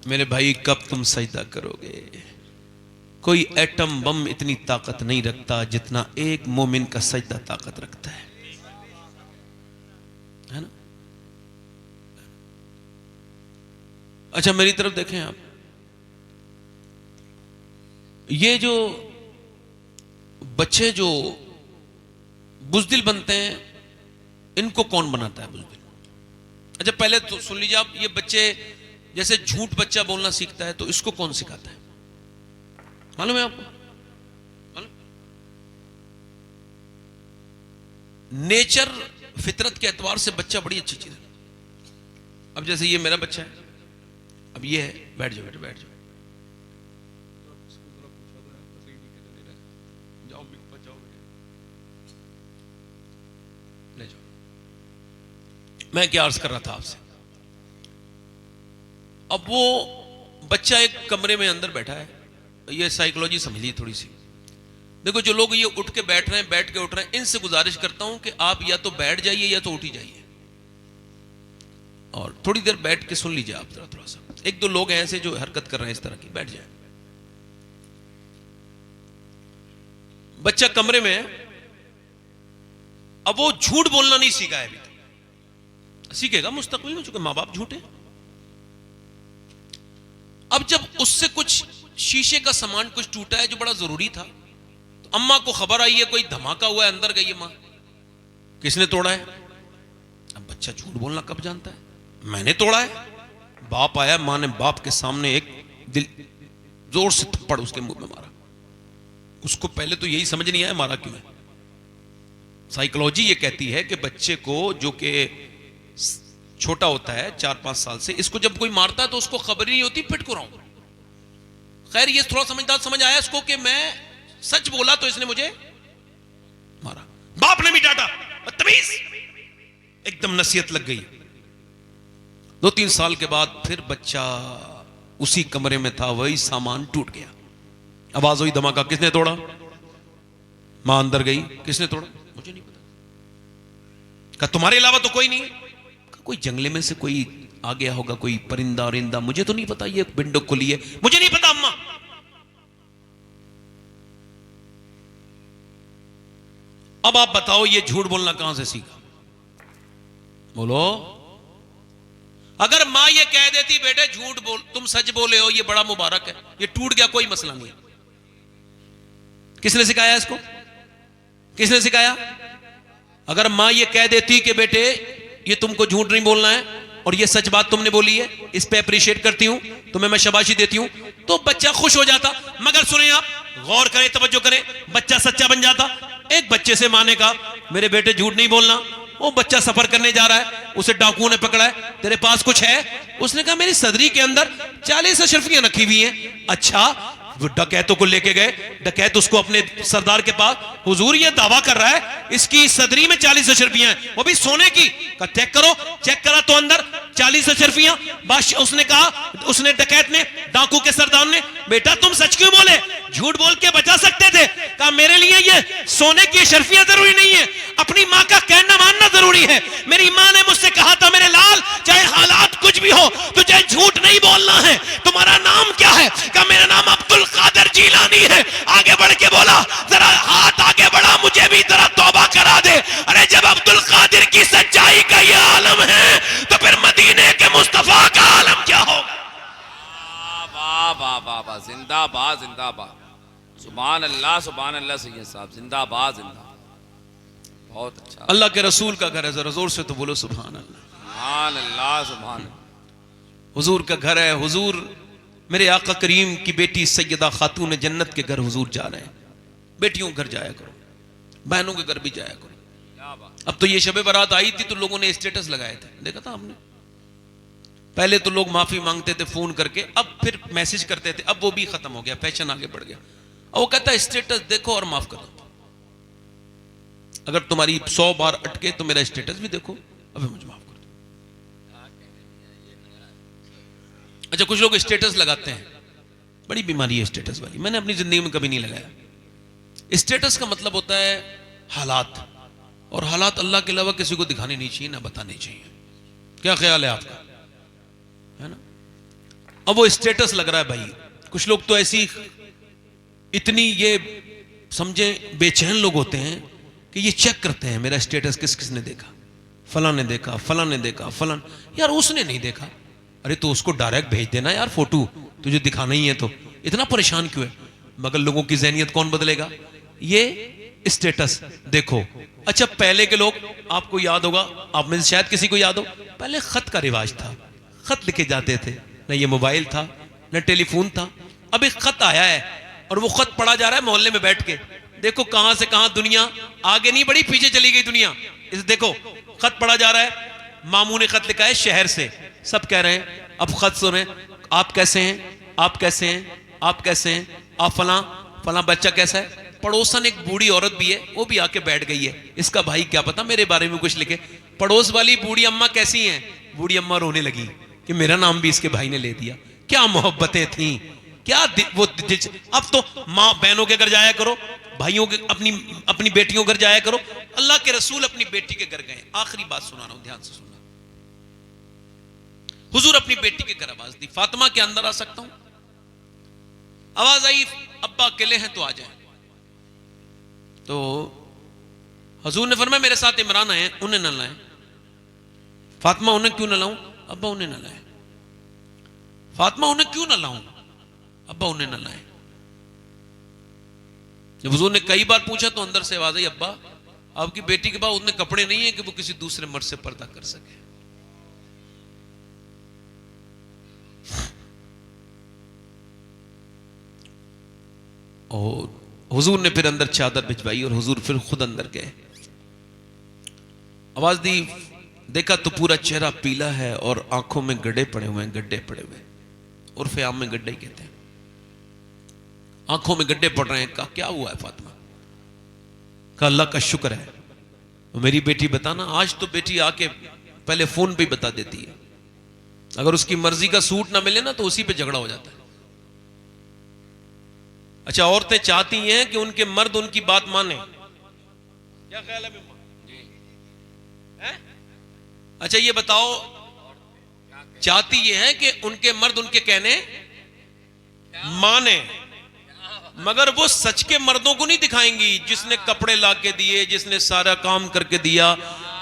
मेरे भाई कब तुम सजदा करोगे? कोई एटम बम इतनी ताकत नहीं रखता जितना एक मोमिन का सजदा ताकत रखता है ना? अच्छा मेरी तरफ देखें आप, ये जो बच्चे जो बुजदिल बनते हैं, इनको कौन बनाता है बुजदिल? अच्छा पहले तो सुन लीजिए आप, ये बच्चे जैसे झूठ बच्चा बोलना सीखता है तो इसको कौन सिखाता है मालूम है आपको? मालूम? नेचर फितरत के एतबार से बच्चा बड़ी अच्छी चीज है। अब जैसे ये मेरा बच्चा है, अब ये है, बैठ जाओ बेटा बैठ जाओ, ले जाओ। मैं क्या अर्ज कर रहा था आपसे, अब वो बच्चा एक कमरे में अंदर बैठा है, ये साइकोलॉजी समझ ली थोड़ी सी। देखो जो लोग ये उठ के बैठ रहे हैं, बैठ के उठ रहे हैं, इनसे गुजारिश करता हूं कि आप या तो बैठ जाइए या तो उठ ही जाइए, और थोड़ी देर बैठ के सुन लीजिए आप जरा थोड़ा सा। एक दो लोग हैं ऐसे जो हरकत कर रहे हैं इस तरह की, बैठ जाए। बच्चा कमरे में है, अब वो झूठ बोलना नहीं सीखा है अभी तक, सीखेगा मुस्तकबिल में, चूंकि मां बाप झूठे। अब जब उससे कुछ शीशे का सामान कुछ टूटा है जो बड़ा जरूरी था, तो अम्मा को खबर आई है कोई धमाका हुआ है, अंदर गई है मां, किसने तोड़ा है? अब बच्चा झूठ बोलना कब जानता है? मैंने तोड़ा है। बाप आया, मां ने बाप के सामने एक दिल जोर से थप्पड़ उसके मुंह में मारा। उसको पहले तो यही समझ नहीं आया मारा क्यों है। साइकोलॉजी ये कहती है कि बच्चे को जो कि छोटा होता है 4-5 साल से, इसको जब कोई मारता है तो उसको खबर ही नहीं होती पिट को रहा हूं। खैर ये थोड़ा समझदार समझ आया इसको कि मैं सच बोला तो इसने मुझे मारा। बाप ने भी डांटा, बदतमीज, एकदम नसीहत लग गई। 2-3 साल के बाद फिर बच्चा उसी कमरे में था, वही सामान टूट गया, आवाज हुई धमाका, किसने तोड़ा? मां अंदर गई, किसने तोड़ा? मुझे नहीं पता। कहा तुम्हारे अलावा तो कोई नहीं है? कोई जंगले में से कोई आ गया होगा, कोई परिंदा औरिंदा, मुझे तो नहीं पता, ये विंडो खुली है, मुझे नहीं पता अम्मा। अब आप बताओ ये झूठ बोलना कहां से सीखा? बोलो। अगर मां ये कह देती बेटे झूठ बोल, तुम सच बोले हो, ये बड़ा मुबारक है, ये टूट गया कोई मसला नहीं है, किसने सिखाया इसको? किसने सिखाया? अगर मां ये कह देती कि बेटे ये तुमको झूठ नहीं बोलना है और ये सच बात तुमने बोली है, इस पे अप्रिशिएट करती हूं, तुम्हें मैं शाबाशी देती हूं, तो बच्चा खुश हो जाता। मगर सुने आप, गौर करें, तवज्जो करें, बच्चा सच्चा बन जाता। एक बच्चे से मां ने कहा मेरे बेटे झूठ नहीं बोलना, वो बच्चा सफर करने जा रहा है, उसे डाकुओं ने पकड़ा है, तेरे पास कुछ है? उसने कहा मेरी सदरी के अंदर 40 अशरफियां रखी हुई हैं। अच्छा, वो डकैतों को लेके गए, डकैत उसको अपने सरदार के पास, हुजूर ये दावा कर रहा है इसकी सदरी में 40 अशरफियां हैं, वो भी सोने की। कहा चेक करो, चेक करा तो अंदर 40 अशरफियां। बादशाह उसने कहा, उसने डकैत ने, डाकू के सरदार ने, बेटा तुम सच क्यों बोले, झूठ बोल के बचा सकते थे। कहा मेरे लिए ये सोने की अशरफियां जरूरी नहीं है, अपनी मां का कहना मानना जरूरी है। मेरी मां ने मुझसे कहा था मेरे लाल चाहे हालात कुछ भी हो तुझे झूठ नहीं बोलना है। तुम्हारा नाम क्या है? कहा मेरा नाम अब्दुल कादिर जीलानी है। आगे बढ़ के बोला जरा हाथ आगे बढ़ा, मुझे भी जरा तौबा करा दे। अरे जब अब्दुल कादिर की सच्चाई का ये आलम है तो फिर मदीने के मुस्तफा का आलम क्या होगा? वाह वाह वाह वाह, जिंदाबाद जिंदाबाद, सुभान अल्लाह सैयद साहब, जिंदाबाद जिंदाबाद, बहुत अच्छा। अल्लाह के रसूल का घर है, जरा जोर से तो बोलो सुभान अल्लाह। सुभान अल्लाह सुभान। हुजूर का घर है, हुजूर मेरे आका करीम की बेटी सैयदा खातून जन्नत के घर हुजूर जा रहे हैं। बेटियों के घर जाया करो, बहनों के घर भी जाया करो। अब तो ये शबे बारात आई थी तो लोगों ने स्टेटस लगाए थे, देखा था आपने? पहले तो लोग माफी मांगते थे फोन करके, अब फिर मैसेज करते थे, अब वो भी खत्म हो गया, फैशन आगे बढ़ गया। और वो कहता है स्टेटस देखो और माफ कर दो, अगर तुम्हारी 100 बार अटके तो मेरा स्टेटस भी देखो, अबे मुझे माफ कर दो। अच्छा, कुछ लोग स्टेटस लगाते हैं, बड़ी बीमारी है स्टेटस वाली, मैंने अपनी जिंदगी में कभी नहीं लगाया। स्टेटस का मतलब होता है हालात, और हालात अल्लाह के अलावा किसी को दिखाने नहीं चाहिए, ना बताने चाहिए। क्या ख्याल है आपका? है ना? अब वो स्टेटस लग रहा है भाई, कुछ लोग तो ऐसी इतनी ये समझे बेचैन लोग होते हैं कि ये चेक करते हैं मेरा स्टेटस किस किसने देखा, फलां ने देखा, फलां ने देखा, फलां, यार उसने नहीं देखा, अरे तो उसको डायरेक्ट भेज देना यार फोटो, तुझे दिखाना ही है तो इतना परेशान क्यों है? मगर लोगों की ज़हनियत कौन बदलेगा? ये स्टेटस देखो, अच्छा पहले के लोग, आपको याद होगा, आप में से शायद किसी को याद हो, पहले खत का रिवाज था, खत लिखे जाते थे, न ये मोबाइल था न टेलीफोन था। अब एक खत आया है और वो खत पढ़ा जा रहा है मोहल्ले में बैठ के। देखो कहां से कहां दुनिया आगे नहीं बढ़ी, पीछे चली गई दुनिया। इस देखो खत पढ़ा जा रहा है, मामू ने खत लिखा है शहर से, सब कह रहे हैं अब खत सुने, आप कैसे हैं, आप कैसे हैं, आप कैसे हैं, आप फला फला बच्चा कैसा है। पड़ोसन एक बूढ़ी औरत भी है, वो भी आके बैठ गई है, इसका भाई क्या पता मेरे बारे में कुछ लिखे। पड़ोस वाली बूढ़ी अम्मा कैसी हैं, बूढ़ी अम्मा रोने लगी कि मेरा नाम भी इसके भाई ने ले दिया। क्या मोहब्बतें थी, क्या वो अब तो माँ बहनों के घर जाया करो, भाइयों के अपनी बेटियों के घर जाया करो। अल्लाह के रसूल अपनी बेटी के घर गए। आखिरी बात सुना रहा हूं, ध्यान से सुनना। हुजूर अपनी बेटी के घर आवाज दी, फातिमा के अंदर आ सकता हूं? आवाज आई, अब्बा अकेले हैं तो आ जाए। तो हुजूर ने फरमाया मेरे साथ इमरान आए, उन्हें न लाएं। फातिमा उन्हें क्यों न लाऊं? अब्बा उन्हें न लाएं। फातिमा उन्हें क्यों न लाऊं? अब्बा उन्हें न लाएं। जब हुजूर ने कई बार पूछा तो अंदर से आवाज आई, अब्बा आपकी बेटी के पास उतने कपड़े नहीं है कि वो किसी दूसरे मर्द से पर्दा कर सके। और हुजूर ने फिर अंदर चादर भिजवाई और हुजूर फिर खुद अंदर गए। आवाज दी, देखा तो पूरा चेहरा पीला है और आंखों में गड्ढे पड़े हुए हैं, गड्ढे पड़े हुए, उर्फे आम में गड्ढे कहते हैं, आंखों में गड्ढे पड़ रहे हैं। कहा क्या हुआ है फातिमा? कहा अल्लाह का शुक्र है। तो मेरी बेटी बताना, आज तो बेटी आके पहले फोन पे ही बता देती है, अगर उसकी मर्जी का सूट ना मिले ना तो उसी पे झगड़ा हो जाता है। अच्छा औरतें चाहती हैं कि उनके मर्द उनकी बात माने, क्या ख्याल है? अच्छा ये बताओ, चाहती ये है कि उनके मर्द उनके कहने माने, मगर वो सच के मर्दों को नहीं दिखाएंगी, जिसने कपड़े ला के दिए, जिसने सारा काम करके दिया,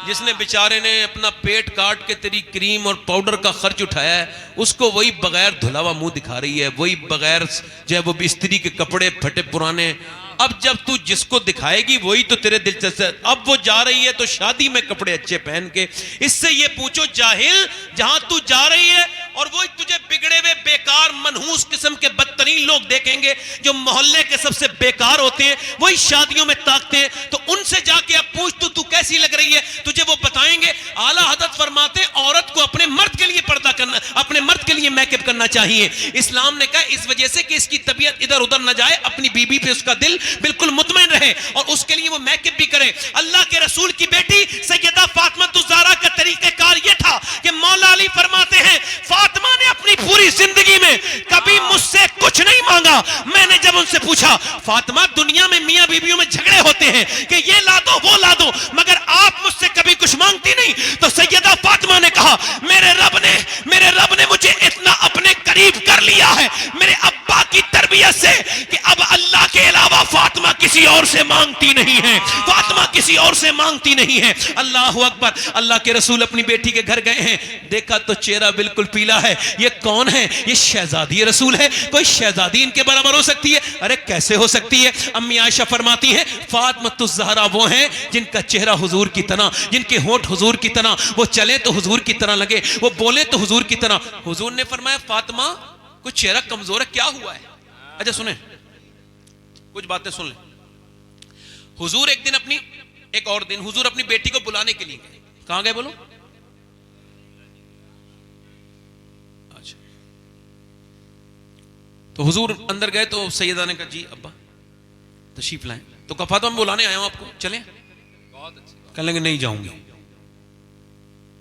जिसने बेचारे ने अपना पेट काट के तेरी क्रीम और पाउडर का खर्च उठाया है, उसको वही बगैर धुला हुआ मुंह दिखा रही है, वही बगैर जो है वो बिस्तरी के कपड़े फटे पुराने। अब जब तू जिसको दिखाएगी वही तो तेरे दिलचस्प है। अब वो जा रही है तो शादी में कपड़े अच्छे पहन के। इससे ये पूछो जाहिल, जहां तू जा रही है और वही तुझे बिगड़े हुए बेकार मनहूस किस्म के बदतरीन लोग देखेंगे, जो मोहल्ले के सबसे बेकार होते हैं, वही शादियों में ताकते हैं। तो उनसे जाके अब पूछ तू कैसी लग रही है, तुझे वो बताएंगे। आला हज़रत फरमाते औरत को अपने मर्द के लिए पर्दा करना, अपने मर्द के लिए मेकअप करना चाहिए। इस्लाम ने कहा इस वजह से कि इसकी तबीयत इधर उधर न जाए, अपनी बीबी पे उसका दिल बिल्कुल मुतमईन रहे और उसके लिए वो मेकअप भी करे। अल्लाह के रसूल की बेटी सैयदा फातिमा ज़हरा का तरीक़ेकार ये था कि मौला अली फरमाते हैं फातिमा ने अपनी पूरी जिंदगी में कभी मुझसे कुछ नहीं मांगा। मैंने जब उनसे पूछा फातिमा दुनिया में मियां बीवियों में झगड़े होते हैं कि ये ला दो वो ला दो, मगर आप मुझसे कभी कुछ मांगती नहीं, तो सैयदा फातिमा ने कहा मेरे रब ने मुझे इतना अपने करीब कर लिया है मेरे अब्बा की तरबियत से कि अब अल्लाह के अलावा फातिमा किसी और से मांगती नहीं है, फातिमा किसी और से मांगती नहीं है। अल्लाह अकबर। अल्लाह के रसूल अपनी बेटी के घर गए हैं, देखा तो चेहरा बिल्कुल पीला है। ये कौन है? ये शहजादी रसूल है। कोई शहजादी इनके बराबर हो सकती है? अरे कैसे हो सकती है? अम्मी आयशा फरमाती हैं फातिमा ज़हरा वो हैं जिनका चेहरा हुजूर की तरह, जिनके होंठ हुजूर की तरह, वो चले तो हुजूर की तरह लगे, वो बोले तो हुजूर की तरह। हुजूर ने फरमाया फातिमा कुछ चेहरा कमजोर है, क्या हुआ है? अच्छा सुने, कुछ बातें सुन ले। हुजूर एक और दिन हुजूर अपनी बेटी को बुलाने के लिए गए। कहां गए बोलो? अच्छा, तो हुजूर अंदर गए तो सैयदा ने कहा जी अब्बा तशरीफ लाएं। तो कहा फातिमा मैं बुलाने आया हूं आपको, चलें? बहुत अच्छी बात। कहने लगे नहीं जाऊंगी।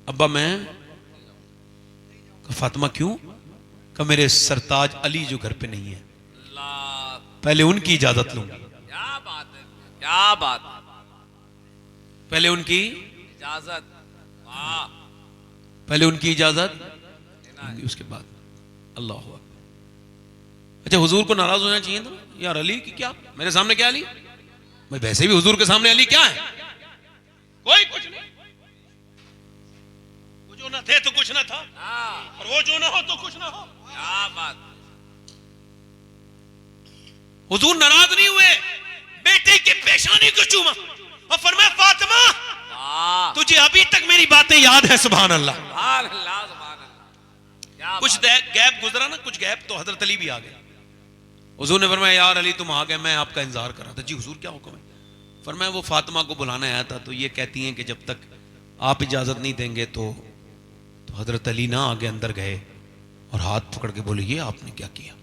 अब्बा मैं कहा फातिमा क्यों? कहा मेरे सरताज अली जो घर पे नहीं है, पहले उनकी इजाजत लूंगा। क्या बात है, क्या बात है, पहले उनकी इजाजत। वाह, पहले उनकी इजाजत उसके बाद अल्लाह हुआ। अच्छा हुजूर को नाराज होना चाहिए था यार, अली की क्या मेरे सामने क्या अली? मैं वैसे भी हुजूर के सामने अली क्या है? कोई कुछ नहीं, वो जो ना थे तो कुछ ना था, और वो जो ना हो तो कुछ ना हो। क्या बात। हुजूर नाराज नहीं हुए, बेटे की पेशानी को चूमा और फरमाया फातिमा मुझे अभी तक मेरी बातें याद है। सुभान अल्लाह। सुभान अल्लाह, सुभान अल्लाह। क्या कुछ गैप गुजरा ना, कुछ गैप, तो हजरत अली भी आ गए। हुजूर ने फरमाया यार अली तुम आ गए, मैं आपका इंतजार कर रहा था। जी हुजूर क्या हुक्म है? फरमाया वो फातिमा को बुलाने आया था, तो ये कहती हैं कि जब तक आप इजाजत नहीं देंगे तो हजरत अली ना आगे अंदर गए और हाथ पकड़ के बोले ये आपने क्या किया?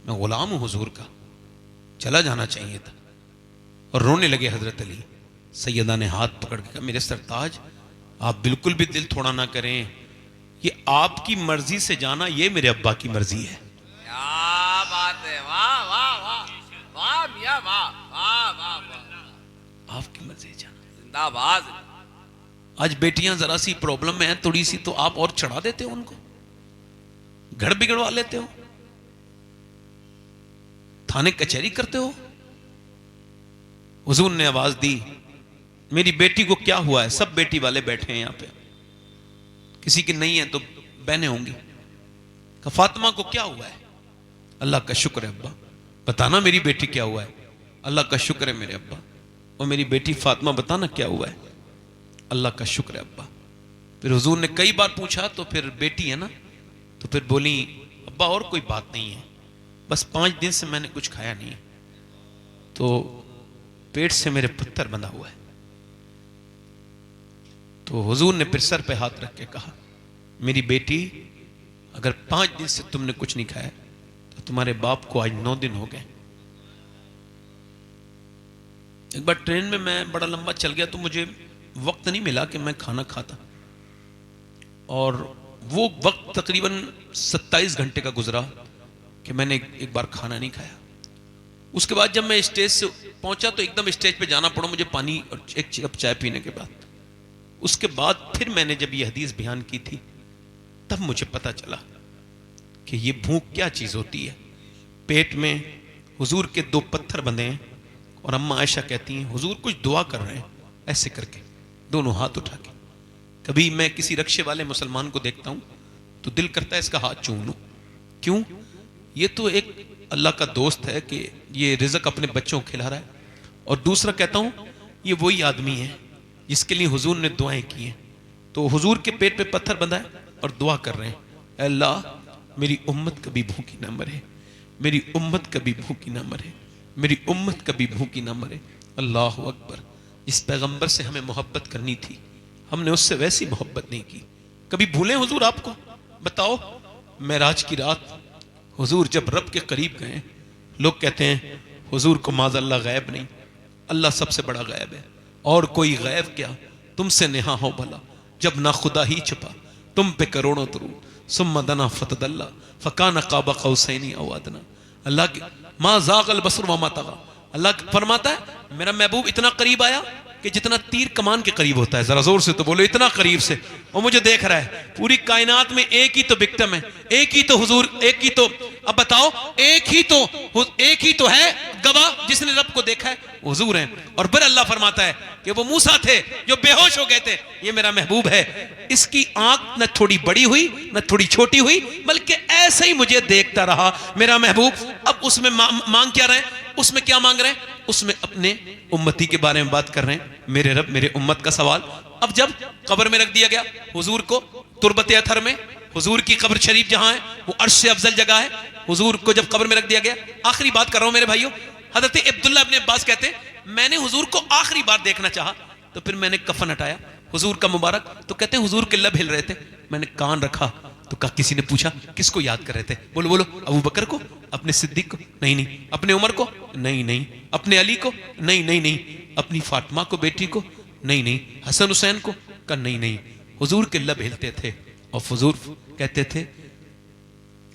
मैं गुलाम हूं हुजूर का, चला जाना चाहिए था। और रोने लगे हजरत अली। सैयदा ने हाथ पकड़ के कहा मेरे सरताज आप बिल्कुल भी दिल थोड़ा ना करें, ये आपकी मर्जी से जाना, ये मेरे अब्बा की मर्जी है। क्या बात है, वाह वाह वाह वाह मियां, वाह वाह वाह वाह, आपकी मर्जी से जाना। जिंदाबाद। आज बेटियां जरा सी प्रॉब्लम में है थोड़ी सी, तो आप और चढ़ा देते हो उनको, घर बिगड़वा लेते हो, थाने कचहरी करते हो। हुजूर ने आवाज दी मेरी बेटी को क्या हुआ है? सब बेटी वाले बैठे हैं यहां पे, किसी की नहीं है तो बहनें होंगी। कहा फातिमा को क्या हुआ है? अल्लाह का शुक्र है अब्बा। बताना मेरी बेटी क्या हुआ है? अल्लाह का शुक्र है मेरे अब्बा। और मेरी बेटी फातिमा बताना क्या हुआ है? अल्लाह का शुक्र है अब्बा। फिर हुजूर ने कई बार पूछा तो फिर बेटी है ना, तो फिर बोली अब्बा और कोई बात नहीं है, बस 5 दिन से मैंने कुछ खाया नहीं है, तो पेट से मेरे पत्थर बंधा हुआ है। तो हुजूर ने फिर सर पे हाथ रख के कहा मेरी बेटी अगर 5 दिन से तुमने कुछ नहीं खाया तो तुम्हारे बाप को आज 9 दिन हो गए। एक बार ट्रेन में मैं बड़ा लंबा चल गया तो मुझे वक्त नहीं मिला कि मैं खाना खाता, और वो वक्त तकरीबन 27 घंटे का गुजरा कि मैंने एक बार खाना नहीं खाया। उसके बाद जब मैं स्टेज से पहुंचा तो एकदम स्टेज पे जाना पड़ा मुझे पानी और एक कप चाय पीने के बाद। उसके बाद फिर मैंने जब ये हदीस बयान की थी तब मुझे पता चला कि ये भूख क्या चीज होती है। पेट में हुजूर के 2 पत्थर बंधे हैं और अम्मा आयशा कहती हैं हुजूर कुछ दुआ कर रहे हैं ऐसे करके, दोनों हाथ उठा के। कभी मैं किसी रक्षे वाले मुसलमान को देखता हूं तो दिल करता है इसका हाथ चूम लूं। क्यों? ये तो एक अल्लाह का दोस्त है कि ये रिज़्क अपने बच्चों को खिला रहा है, और दूसरा कहता हूं ये वही आदमी है जिसके लिए हुजूर ने दुआएं की हैं। तो हुजूर के पेट पे पत्थर बंधा है और दुआ कर रहे हैं अल्लाह मेरी उम्मत कभी भूखी ना मरे, मेरी उम्मत कभी भूखी ना मरे, मेरी उम्मत कभी भूखी ना मरे। अल्लाह अकबर। इस पैगंबर से हमें मोहब्बत करनी थी, हमने उससे वैसी मोहब्बत नहीं की। कभी भूलें हुजूर आपको? बताओ मेराज की रात हुजूर जब रब के करीब गए, लोग कहते हैं हुजूर को माज़अल्लाह गैब नहीं, अल्लाह सबसे बड़ा गैब है, और कोई गैब क्या तुमसे नेहा हो भला, जब ना खुदा ही छुपा तुम पे करोड़ों दरूद, सुम्मा दना फतदल्ला फकाना काबा कौसैनी औ अदना। अल्लाह की मा ज़ाग़ल बसर व मा तग़ा। अल्लाह फरमाता है मेरा महबूब इतना करीब आया कि जितना तीर कमान के करीब होता है। जरा जोर से तो बोलो, इतना करीब से, और मुझे देख रहा है। पूरी कायनात में एक ही तो विक्टिम है, एक ही तो हुजूर, एक ही तो, अब बताओ एक ही तो है गवाह जिसने रब को देखा है, हुजूर हैं। और फिर अल्लाह फरमाता है कि वो मूसा थे जो बेहोश हो गए थे, ये मेरा महबूब है, इसकी आंख न थोड़ी बड़ी हुई न थोड़ी छोटी हुई, बल्कि ऐसे ही मुझे देखता रहा मेरा महबूब। अब उसमें मांग क्या रहे हैं? उसमें क्या मांग रहे हैं? उसमें अपने उम्मती के बारे में बात कर रहे हैं, मेरे रब मेरे उम्मत का सवाल। अब जब कब्र में रख दिया गया हुजूर को, तुरबत अथर में, हुजूर की कब्र शरीफ जहां है वो अर्श से अफजल जगह है, हुजूर को जब कब्र में रख दिया गया, आखिरी बात कर रहा हूं मेरे भाइयों, हजरत अब्दुल्ला इब्न अब्बास कहते हैं मैंने हुजूर को आखिरी बार देखना चाहा तो फिर मैंने कफन हटाया हुजूर का मुबारक, तो कहते हैं हुजूर के लब हिल रहे थे, मैंने कान रखा तो किसी ने पूछा किसको याद कर रहे थे? बोलो बोलो, अबू बकर को, अपने सिद्दीक को? नहीं नहीं। अपने उमर को? नहीं नहीं। अपने अली को? नहीं नहीं नहीं। अपनी फातिमा को, बेटी को? नहीं नहीं। हसन हुसैन को? का नहीं नहीं। हुजूर के लब हिलते थे और हुजूर कहते थे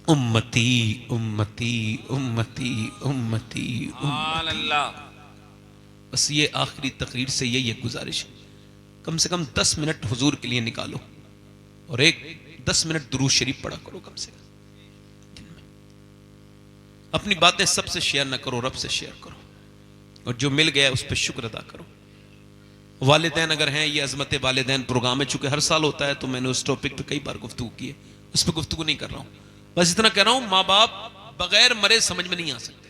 उम्मती उम्मती उम्मती उम्मती अल्लाह। बस ये आखिरी तकरीर से ये गुजारिश, कम से कम 10 मिनट हुजूर के लिए निकालो और एक 10 मिनट दुरूद शरीफ पढ़ा करो कम से कम दिन में। अपनी बातें सबसे शेयर ना करो, रब से शेयर करो, और जो मिल गया उस पर शुक्र अदा करो। वालिदैन अगर हैं, ये अजमत वालिदैन प्रोग्राम है, चूंकि हर साल होता है तो मैंने उस टॉपिक पे कई बार गुफ्तगू की है, उस पर गुफ्तगू नहीं कर रहा हूं, बस इतना कह रहा हूं माँ बाप बगैर मरे समझ में नहीं आ सकते।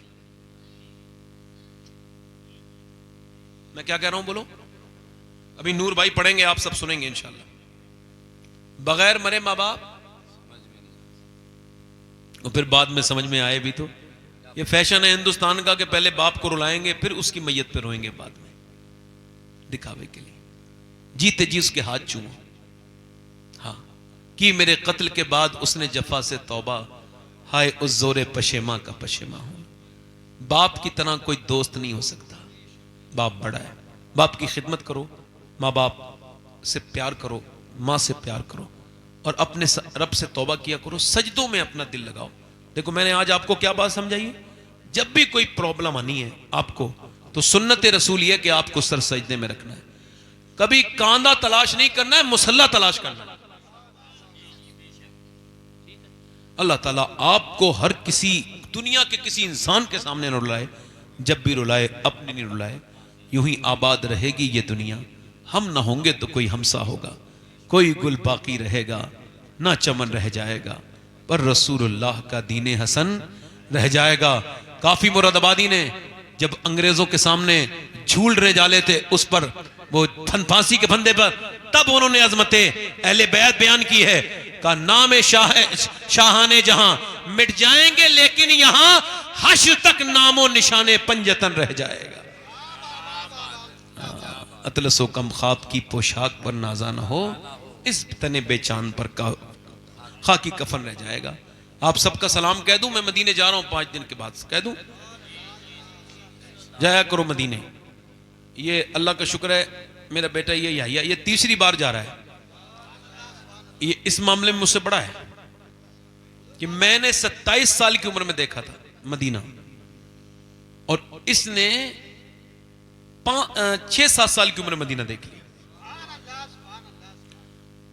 मैं क्या कह रहा हूं बोलो? अभी नूर भाई पढ़ेंगे, आप सब सुनेंगे इंशाल्लाह। बगैर मरे माँ बाप, और फिर बाद में समझ में आए भी तो। ये फैशन है हिंदुस्तान का कि पहले बाप को रुलाएंगे फिर उसकी मैयत पे रोएंगे बाद में, दिखावे के लिए। जीते जी उसके हाथ चूमो। हाँ, कि मेरे कत्ल के बाद उसने जफा से तौबा, हाय उस जोरे पशेमा का पशेमा हूं। बाप की तरह कोई दोस्त नहीं हो सकता। बाप बड़ा है, बाप की खिदमत करो, माँ बाप से प्यार करो, माँ से प्यार करो, और अपने रब से तौबा किया करो, सजदों में अपना दिल लगाओ। देखो मैंने आज आपको क्या बात समझाई है, जब भी कोई प्रॉब्लम आनी है आपको, तो सुन्नत रसूल ये कि आपको सर सजदे में रखना है। कभी कांदा तलाश नहीं करना है, मुसल्ला तलाश करना है। अल्लाह ताला आपको हर किसी दुनिया के किसी इंसान के सामने न रुलाए, जब भी रुलाए अपने नहीं रुलाए। यूं ही आबाद रहेगी ये दुनिया, हम ना होंगे तो कोई हमसा होगा, कोई गुल बाकी रहेगा ना चमन रह जाएगा, पर रसूलुल्लाह का दीने हसन रह जाएगा। काफी मुरादाबादी ने जब अंग्रेजों के सामने झूल रहे जाले थे उस पर, वो फांसी के फंदे पर, तब उन्होंने अजमते अहले बैत बयान की है, का नाम शाहाने जहां मिट जाएंगे, लेकिन यहां हश्र तक नामो निशाने पंजतन रह जाएगा। अतलसो कम ख्वाब की पोशाक पर नाजा न हो, इस तने बेचान पर खाकी कफन रह जाएगा। आप सबका सलाम कह दूं, मैं मदीने जा रहा हूं 5 दिन के बाद, कह दूं जाया करो मदीने। ये अल्लाह का शुक्र है, मेरा बेटा ये याहिया ये 3री बार जा रहा है। ये इस मामले में मुझसे बड़ा है कि मैंने 27 साल की उम्र में देखा था मदीना, और इसने 6-7 साल की उम्र में मदीना देख लिया,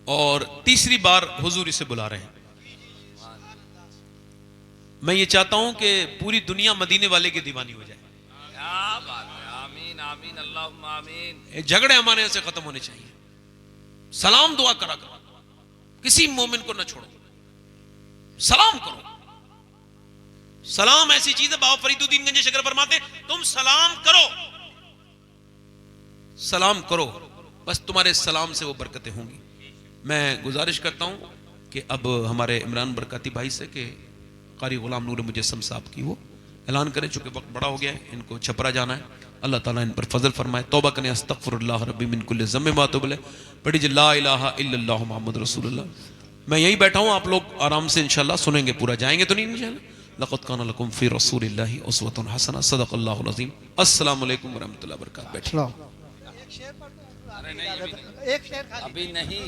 और 3री बार हुजूर इसे बुला रहे हैं। मैं ये चाहता हूं कि पूरी दुनिया मदीने वाले की दीवानी हो जाए। क्या बात है, आमीन आमीन अल्लाहुम्मा आमीन। झगड़े हमारे यहां से खत्म होने चाहिए। सलाम दुआ करा करो, किसी मोमिन को ना छोड़ो, सलाम करो। सलाम ऐसी चीज है, बाबा फरीदुद्दीन गंज शकर फरमाते, तुम सलाम करो, सलाम करो, बस तुम्हारे सलाम से वो बरकतें होंगी। मैं गुजारिश करता हूं कि अब हमारे इमरान बरकती भाई से कि कारी गुलाम नूर मुजस्सम साहब की वो ऐलान करें, चूंकि वक्त बड़ा हो गया है, इनको छपरा जाना है। अल्लाह ताला इन पर फजल फरमाए, तौबा करें, अस्तगफिरुल्लाह रब्बी मिन कुल्लि ज़म्बिन व अतूबु इलैह, पढ़ी जी ला इलाहा इल्लल्लाह मुहम्मद रसूलुल्लाह। मैं यही बैठा हूं, आप लोग आराम से इंशाल्लाह सुनेंगे, पूरा जाएंगे तो नहीं इंशाल्लाह। लक़द काना लकुम फ़ी रसूलिल्लाहि उस्वतुन हसना, सदक़ल्लाहुल अज़ीम। अस्सलामु अलैकुम व रहमतुल्लाहि व बरकातहू। एक शेर अभी नहीं।